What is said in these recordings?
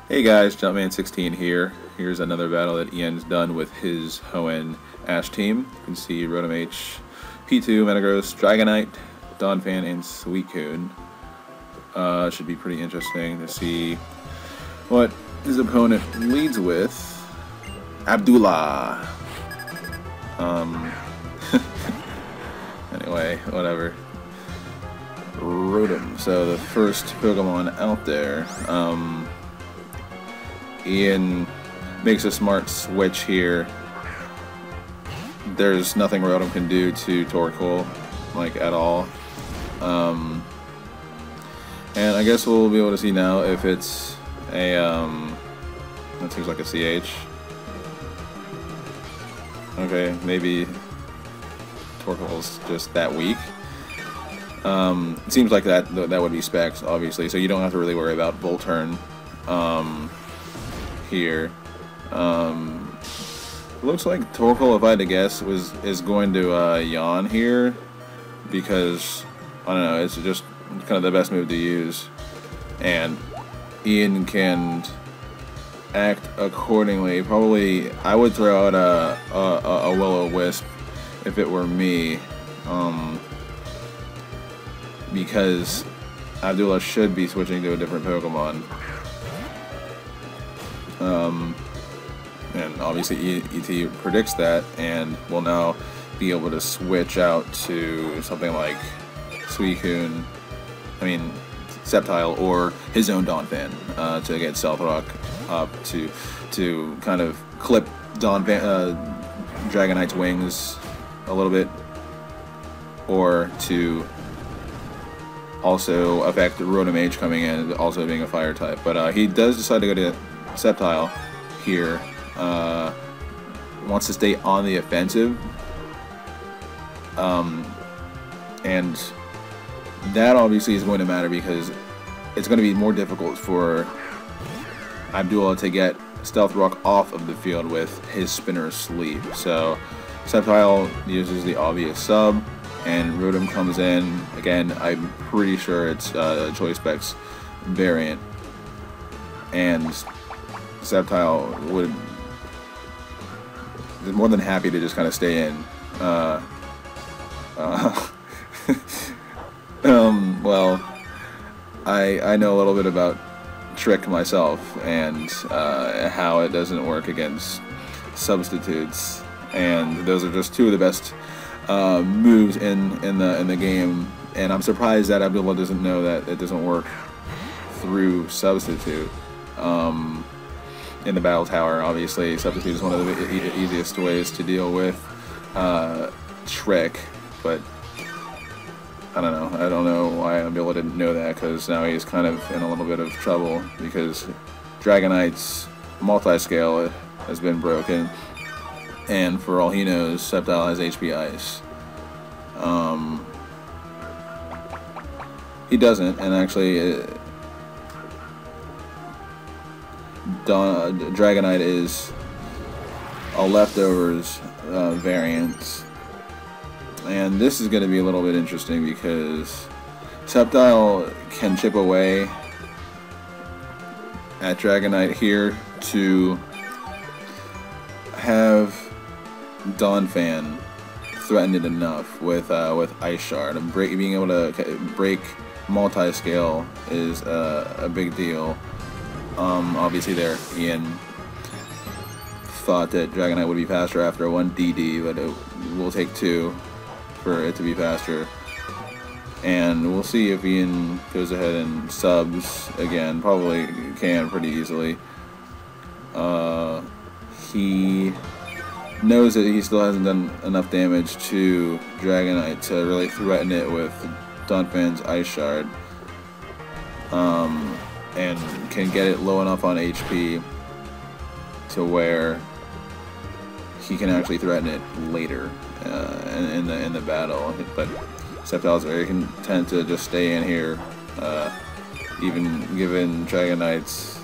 Hey guys, Jumpman16 here. Here's another battle that Ian's done with his Hoenn Ash team. You can see Rotom H, P2, Metagross, Dragonite, Donphan, and Suicune. Should be pretty interesting to see what his opponent leads with. Abdullah. Anyway, whatever. Rotom. So the first Pokemon out there. Ian makes a smart switch here. There's nothing Rotom can do to Torkoal, like, at all. And I guess we'll be able to see now if it's a, that seems like a CH. Okay, maybe Torkoal's just that weak. It seems like that would be Specs, obviously, so you don't have to really worry about Volturn. Here. Looks like Torkoal, if I had to guess, is going to yawn here because I don't know, it's just kind of the best move to use, and Ian can act accordingly. Probably, I would throw out a Will-O-Wisp if it were me, because Abdullah should be switching to a different Pokemon. And obviously ET predicts that and will now be able to switch out to something like Suicune, Sceptile, or his own Donphan to get Stealth Rock up to kind of clip Dragonite's wings a little bit, or to also affect Rotom H coming in, also being a fire type. But he does decide to go to Sceptile here. Wants to stay on the offensive, and that obviously is going to matter because it's going to be more difficult for Abdullah to get Stealth Rock off of the field with his Spinner Sleep. So Sceptile uses the obvious sub, and Rotom comes in. Again, I'm pretty sure it's a Choice Specs variant, and Sceptile is more than happy to just kind of stay in. Well, I know a little bit about Trick myself and how it doesn't work against substitutes, and those are just two of the best moves in the game. And I'm surprised that Abdullah doesn't know that it doesn't work through substitute. In the battle tower, obviously, substitute is one of the easiest ways to deal with Trick, but I don't know. I don't know why Abdullah didn't know that, because now he's kind of in a little bit of trouble because Dragonite's multi-scale has been broken, and for all he knows, Sceptile has HP Ice. He doesn't, and actually Dragonite is a leftovers variant, and this is going to be a little bit interesting because Sceptile can chip away at Dragonite here to have Donphan threatened it enough with Ice Shard, and being able to break multi-scale is a big deal. Obviously there, Ian thought that Dragonite would be faster after one DD, but it will take two for it to be faster. And we'll see if Ian goes ahead and subs again. Probably can pretty easily. He knows that he still hasn't done enough damage to Dragonite to really threaten it with Donphan's Ice Shard. And can get it low enough on HP to where he can actually threaten it later in the battle. But Sceptile is very content to just stay in here, even given Dragonite's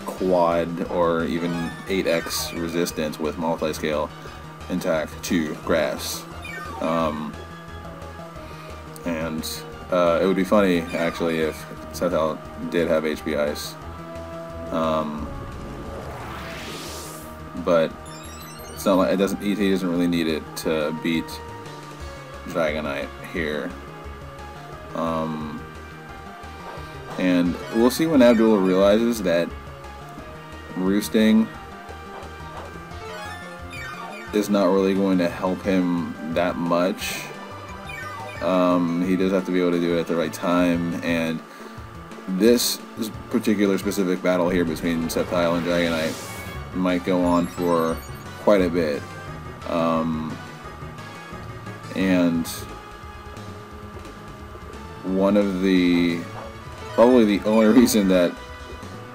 quad or even 8x resistance with multi-scale intact to grass. And it would be funny, actually, if Sceptile did have HP Ice. But it's not like ET doesn't really need it to beat Dragonite here. And we'll see when Abdul realizes that roosting is not really going to help him that much. He does have to be able to do it at the right time, and this particular specific battle here between Sceptile and Dragonite might go on for quite a bit. And one of the, probably the only reason that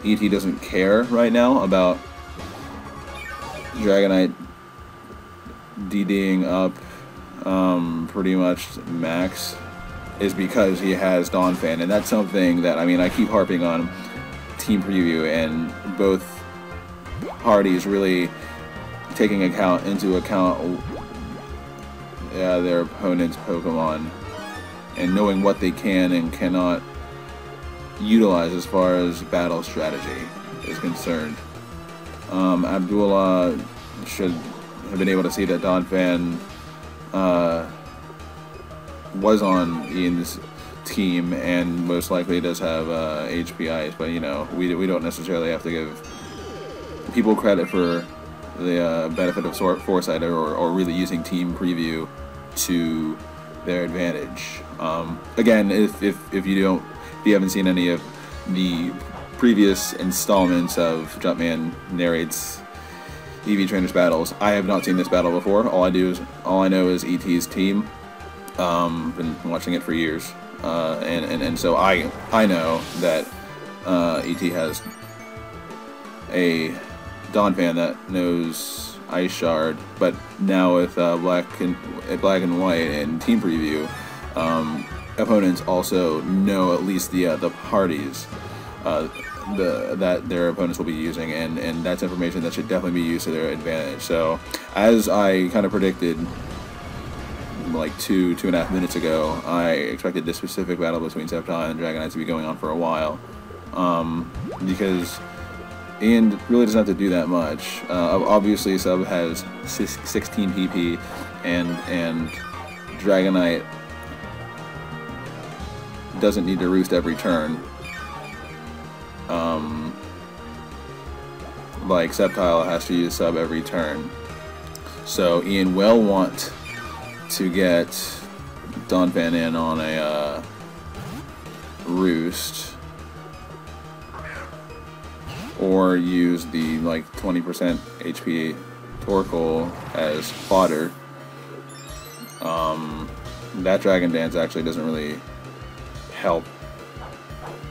ET doesn't care right now about Dragonite DDing up pretty much max is because he has Donphan, and that's something that, I mean, I keep harping on Team Preview, and both parties really taking into account their opponent's Pokemon and knowing what they can and cannot utilize as far as battle strategy is concerned. Abdullah should have been able to see that Donphan was on Ian's team and most likely does have HP Ice, but you know, we don't necessarily have to give people credit for the benefit of foresight or really using Team Preview to their advantage. Again, if you haven't seen any of the previous installments of Jumpman Narrates EV Trainers battles, I have not seen this battle before. All I know is ET's team. Been watching it for years, and so I know that ET has a Donphan that knows Ice Shard, but now with black and white and Team Preview, opponents also know at least the parties that their opponents will be using, and that's information that should definitely be used to their advantage. So, as I kind of predicted like two and a half minutes ago, I expected this specific battle between Sceptile and Dragonite to be going on for a while, because Ian really doesn't have to do that much. Obviously, Sub has 16 PP, and Dragonite doesn't need to roost every turn, like Sceptile has to use Sub every turn. So Ian will want to get Donphan in on a roost, or use the like 20% HP Torkoal as fodder. That Dragon Dance actually doesn't really help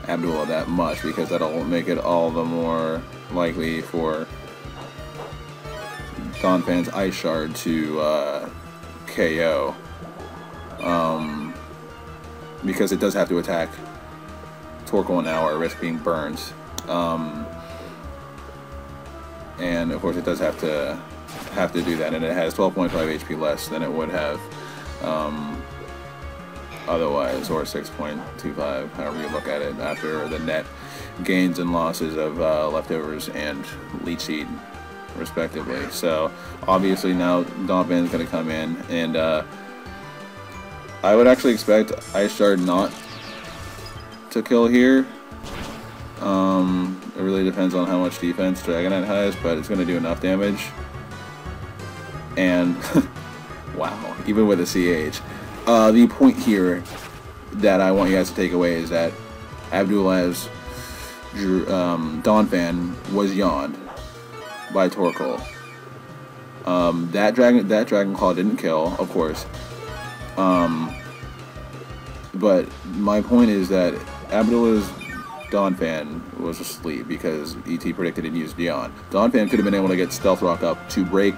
Abdullah that much, because that'll make it all the more likely for Donphan's Ice Shard to KO, because it does have to attack Torkoal now or risk being burned, and of course it does have to do that, and it has 12.5 HP less than it would have otherwise, or 6.25, however you look at it, after the net gains and losses of leftovers and leech seed, respectively. So obviously now Donphan is going to come in, and I would actually expect Ice Shard not to kill here. It really depends on how much defense Dragonite has, but it's going to do enough damage. And wow, even with a CH. The point here that I want you guys to take away is that Abdullah's Donphan was yawned by Torkoal. That Dragon Claw didn't kill, of course. But my point is that Abdullah's Donphan was asleep because ET predicted and used Yawn. Donphan could have been able to get Stealth Rock up to break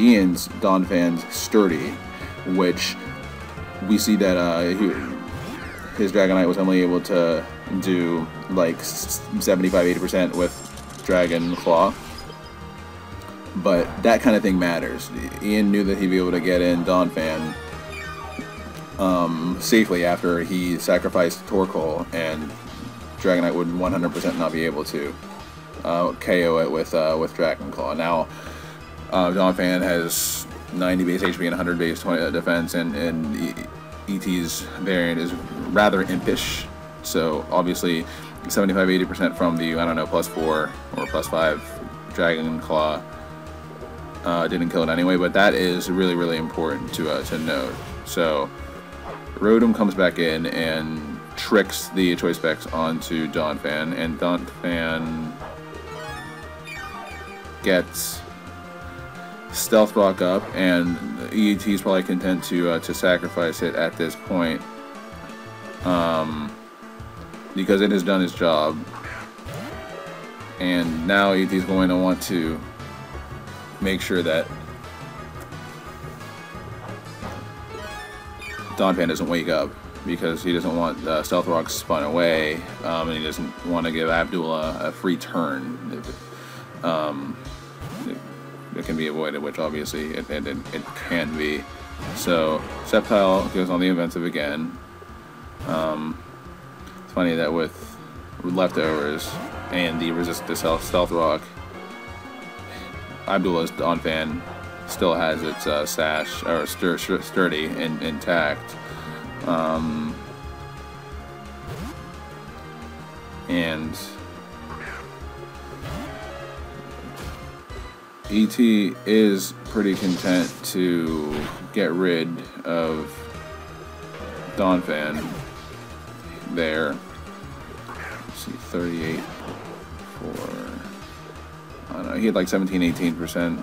Ian's Donphan's Sturdy, which we see that his Dragonite was only able to do like 75-80% with Dragon Claw. But that kind of thing matters. Ian knew that he'd be able to get in Donphan safely after he sacrificed Torkoal, and Dragonite would 100% not be able to. KO it with Dragon Claw. Now, Donphan has 90 base HP and 100 base 20 defense, and ET's variant is rather impish. So obviously, 75-80% from the, I don't know, +4 or +5 Dragon Claw didn't kill it anyway. But that is really, really important to note. So Rotom comes back in and tricks the Choice Specs onto Donphan, and Donphan gets Stealth Rock up, and ET is probably content to sacrifice it at this point, because it has done its job. And now ET is going to want to make sure that Donphan doesn't wake up, because he doesn't want Stealth Rock spun away, and he doesn't want to give Abdullah a free turn. It can be avoided, which obviously it can be. So Sceptile goes on the offensive again. It's funny that with leftovers and the resist to Stealth Rock, Abdullah's Donphan still has its sash or sturdy and intact. And ET is pretty content to get rid of Donphan there. Let's see, 38 for, I don't know, he had like 17-18%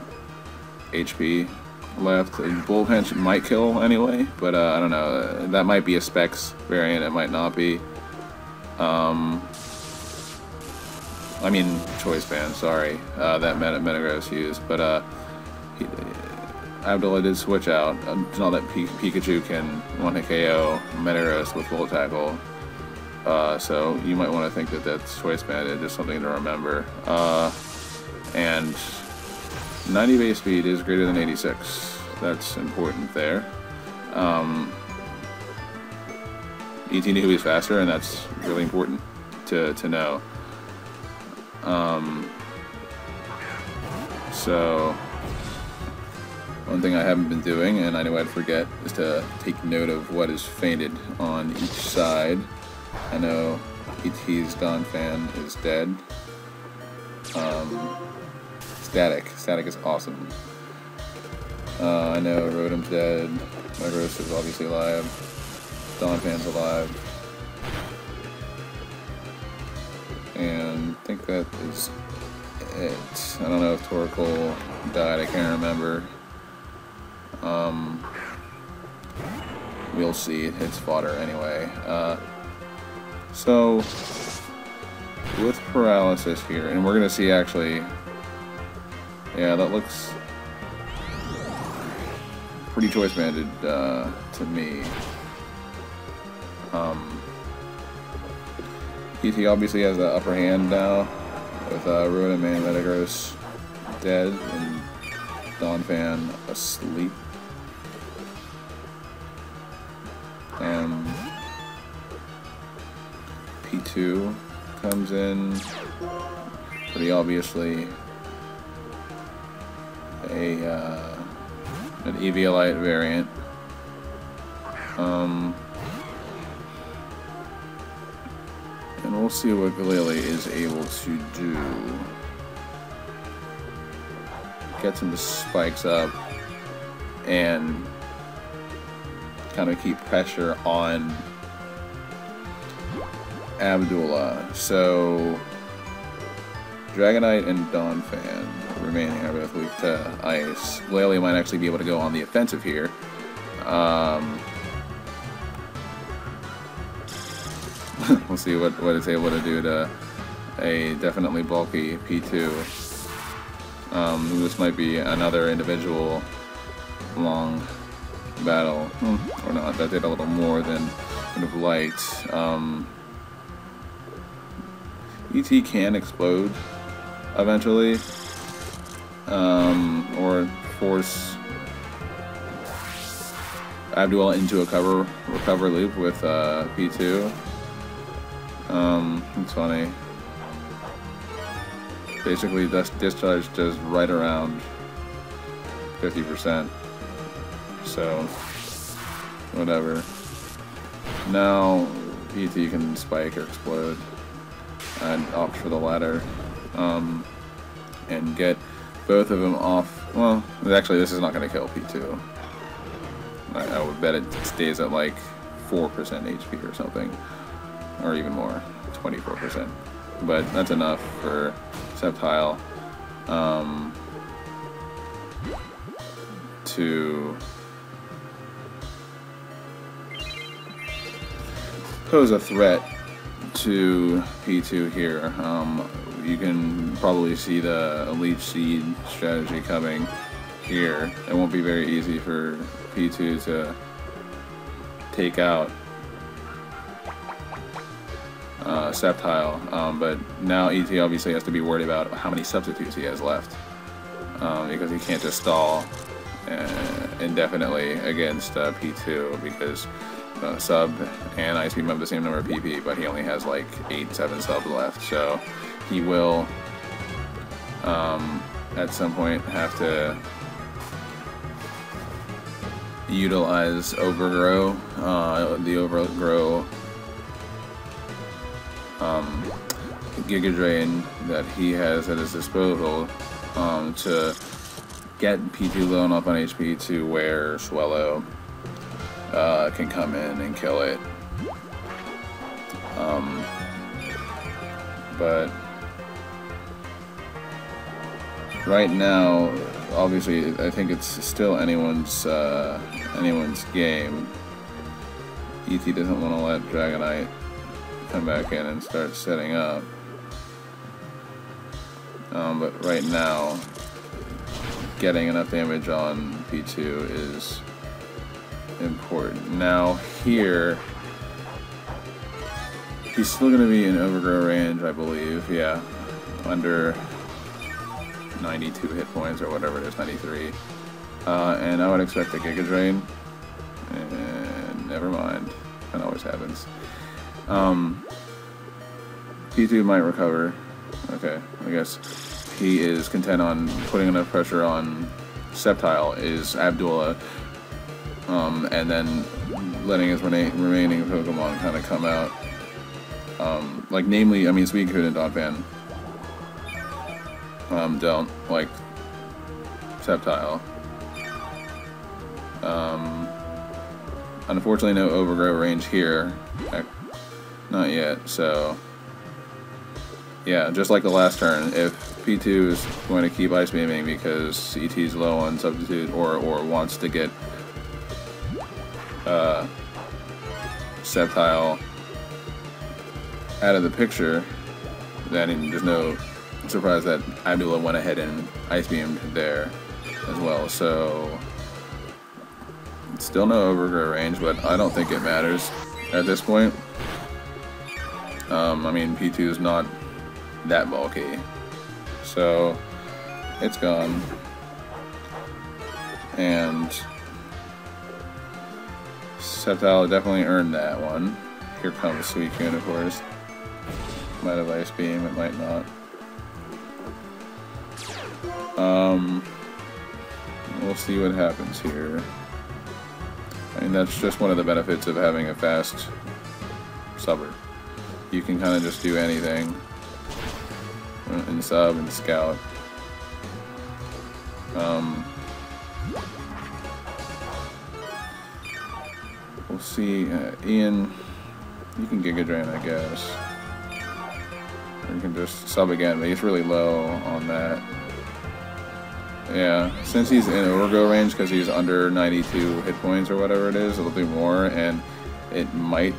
HP left. Bullet Punch might kill anyway, but I don't know, that might be a Specs variant, it might not be. I mean, Choice Band, sorry, that Metagross used, but Abdullah did switch out. It's not that Pikachu can one-hit KO Metagross with Full Tackle, so you might want to think that that's Choice Band. It's just something to remember. And 90 base speed is greater than 86. That's important there. ET knew he was faster, and that's really important to know. So one thing I haven't been doing, and I know I'd forget, is to take note of what is fainted on each side. I know ET's Donphan is dead. Static is awesome. I know Rotom's dead. Metagross is obviously alive. Donphan's alive. And I think that is it. I don't know if Torkoal died, I can't remember. We'll see. It's fodder anyway. So with paralysis here, and we're gonna see actually, yeah, that looks pretty choice banded to me. ET obviously has the upper hand now, with Rotom and Metagross dead and Donphan asleep. P2 comes in, pretty obviously an Eviolite variant. And we'll see what Glalie is able to do. Get some spikes up and kind of keep pressure on Abdullah. So Dragonite and Donphan remaining are both weak to ice. Glalie might actually be able to go on the offensive here. We'll see what it's able to do to a definitely bulky P2. This might be another individual long battle. Or not, that did a little more than would have liked. ET can explode eventually, or force Abdullah into a recover loop with P2. It's funny. Basically, discharge does right around 50%. So, whatever. Now, ET can spike or explode. I'd opt for the latter. And get both of them off. Well, actually, this is not going to kill P2. I would bet it stays at like 4% HP or something. Or even more. 24%. But that's enough for Sceptile to pose a threat to P2 here. You can probably see the Leech Seed strategy coming here. It won't be very easy for P2 to take out Sceptile, but now ET obviously has to be worried about how many substitutes he has left, because he can't just stall indefinitely against P2, because Sub and Ice Beam have the same number of PP, but he only has like 8-7 subs left, so he will at some point have to utilize Overgrow, the Overgrow Giga Drain that he has at his disposal to get P2 low enough on HP to where Swellow can come in and kill it. But right now, obviously, I think it's still anyone's game. ET doesn't want to let Dragonite come back in and start setting up. But right now, getting enough damage on P2 is important. Now here, he's still going to be in Overgrow range, I believe. Yeah, under 92 hit points or whatever it is, 93. And I would expect a Giga Drain. And never mind, that always happens. P2 might recover. Okay, I guess he is content on putting enough pressure on Sceptile, is Abdullah, and then letting his remaining Pokemon kind of come out. Like, namely, I mean, Suicune and Donphan don't like Sceptile. Unfortunately, no Overgrow range here. Not yet, so yeah, just like the last turn, if P2 is going to keep Ice Beaming because ET's low on substitute or wants to get Sceptile out of the picture, then there's no surprise that Abdullah went ahead and Ice Beamed there as well. So still no Overgrow range, but I don't think it matters at this point. I mean, P2 is not that bulky, so it's gone. And Sceptile definitely earned that one. Here comes Suicune, of course. Might have Ice Beam, it might not. We'll see what happens here. I mean, that's just one of the benefits of having a fast subber. You can kind of just do anything in sub and scout. We'll see. Ian, you can Giga Drain, I guess. Or you can just sub again, but he's really low on that. Yeah, since he's in Overgrow range, because he's under 92 hit points or whatever it is, it'll do more, and it might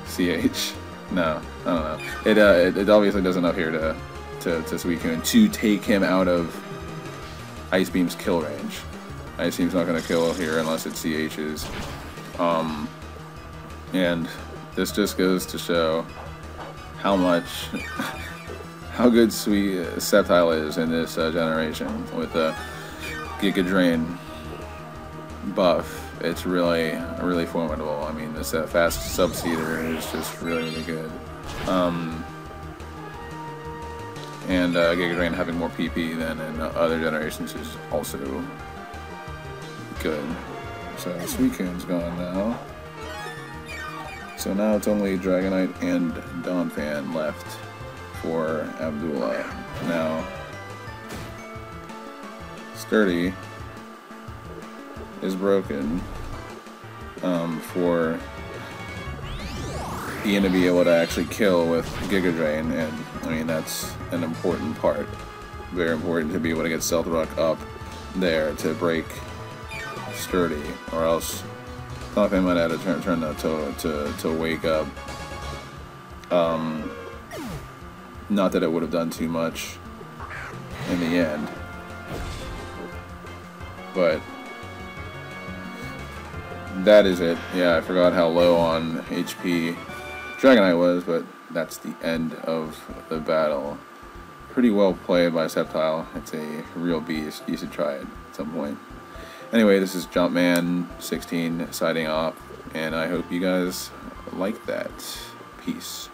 CH. No, I don't know. It obviously does enough here to Suicune to take him out of Ice Beam's kill range. Ice Beam's not going to kill here unless it CHs. And this just goes to show how good Sceptile is in this generation with the Giga Drain buff. It's really formidable. I mean, this fast sub-seeder is just really good. And Giga Drain having more PP than in other generations is also good. So Suicune's gone now. So now it's only Dragonite and Donphan left for Abdullah. Now, Sturdy is broken for Ian to be able to actually kill with Giga Drain, and I mean that's an important part. Very important to be able to get Stealth Rock up there to break Sturdy, or else Donphan might have to turn that to wake up. Not that it would have done too much in the end, but that is it. Yeah, I forgot how low on HP Dragonite was, but that's the end of the battle. Pretty well played by Sceptile. It's a real beast. You should try it at some point. Anyway, this is Jumpman16 signing off, and I hope you guys like that. Peace.